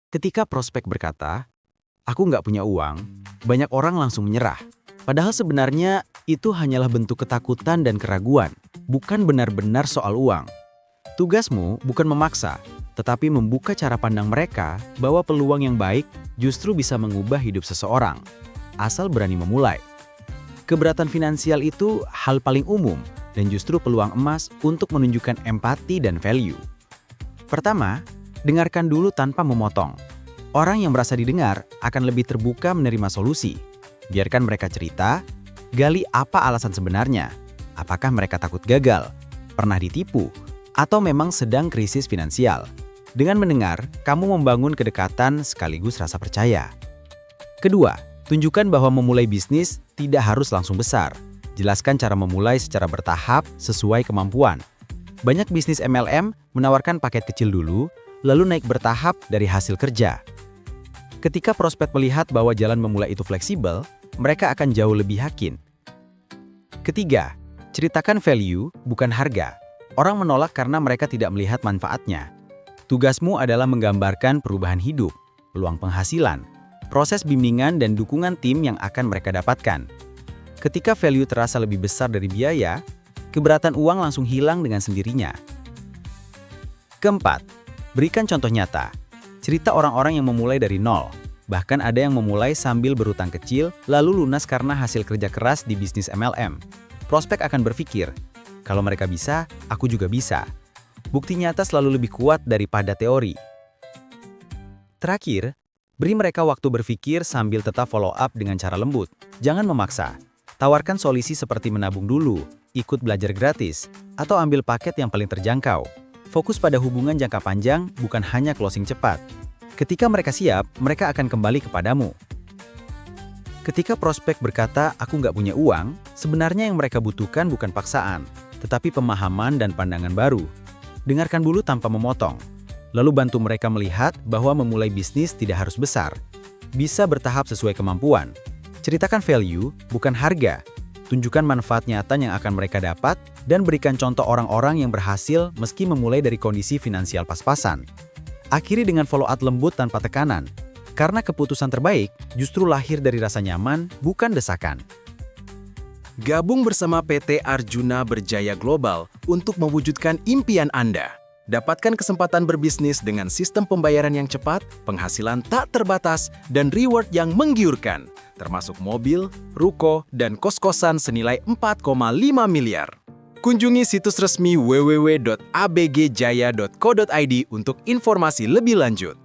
Ketika prospek berkata, "Aku nggak punya uang," banyak orang langsung menyerah. Padahal sebenarnya itu hanyalah bentuk ketakutan dan keraguan, bukan benar-benar soal uang. Tugasmu bukan memaksa, tetapi membuka cara pandang mereka bahwa peluang yang baik justru bisa mengubah hidup seseorang, asal berani memulai. Keberatan finansial itu hal paling umum dan justru peluang emas untuk menunjukkan empati dan value. Pertama, dengarkan dulu tanpa memotong. Orang yang merasa didengar akan lebih terbuka menerima solusi. Biarkan mereka cerita, gali apa alasan sebenarnya. Apakah mereka takut gagal, pernah ditipu, atau memang sedang krisis finansial. Dengan mendengar, kamu membangun kedekatan sekaligus rasa percaya. Kedua, tunjukkan bahwa memulai bisnis tidak harus langsung besar. Jelaskan cara memulai secara bertahap sesuai kemampuan. Banyak bisnis MLM menawarkan paket kecil dulu, lalu naik bertahap dari hasil kerja. Ketika prospek melihat bahwa jalan memulai itu fleksibel, mereka akan jauh lebih yakin. Ketiga, ceritakan value, bukan harga. Orang menolak karena mereka tidak melihat manfaatnya. Tugasmu adalah menggambarkan perubahan hidup, peluang penghasilan, proses bimbingan dan dukungan tim yang akan mereka dapatkan. Ketika value terasa lebih besar dari biaya, keberatan uang langsung hilang dengan sendirinya. Keempat, berikan contoh nyata. Cerita orang-orang yang memulai dari nol. Bahkan ada yang memulai sambil berutang kecil, lalu lunas karena hasil kerja keras di bisnis MLM. Prospek akan berpikir, kalau mereka bisa, aku juga bisa. Bukti nyata selalu lebih kuat daripada teori. Terakhir, beri mereka waktu berpikir sambil tetap follow up dengan cara lembut. Jangan memaksa. Tawarkan solusi seperti menabung dulu, ikut belajar gratis, atau ambil paket yang paling terjangkau. Fokus pada hubungan jangka panjang, bukan hanya closing cepat. Ketika mereka siap, mereka akan kembali kepadamu. Ketika prospek berkata, "Aku nggak punya uang," sebenarnya yang mereka butuhkan bukan paksaan, tetapi pemahaman dan pandangan baru. Dengarkan dulu tanpa memotong. Lalu bantu mereka melihat bahwa memulai bisnis tidak harus besar. Bisa bertahap sesuai kemampuan. Ceritakan value, bukan harga. Tunjukkan manfaat nyata yang akan mereka dapat, dan berikan contoh orang-orang yang berhasil meski memulai dari kondisi finansial pas-pasan. Akhiri dengan follow-up lembut tanpa tekanan. Karena keputusan terbaik justru lahir dari rasa nyaman, bukan desakan. Gabung bersama PT Arjuna Berjaya Global untuk mewujudkan impian Anda. Dapatkan kesempatan berbisnis dengan sistem pembayaran yang cepat, penghasilan tak terbatas, dan reward yang menggiurkan, termasuk mobil, ruko, dan kos-kosan senilai 4,5 miliar. Kunjungi situs resmi www.abgjaya.co.id untuk informasi lebih lanjut.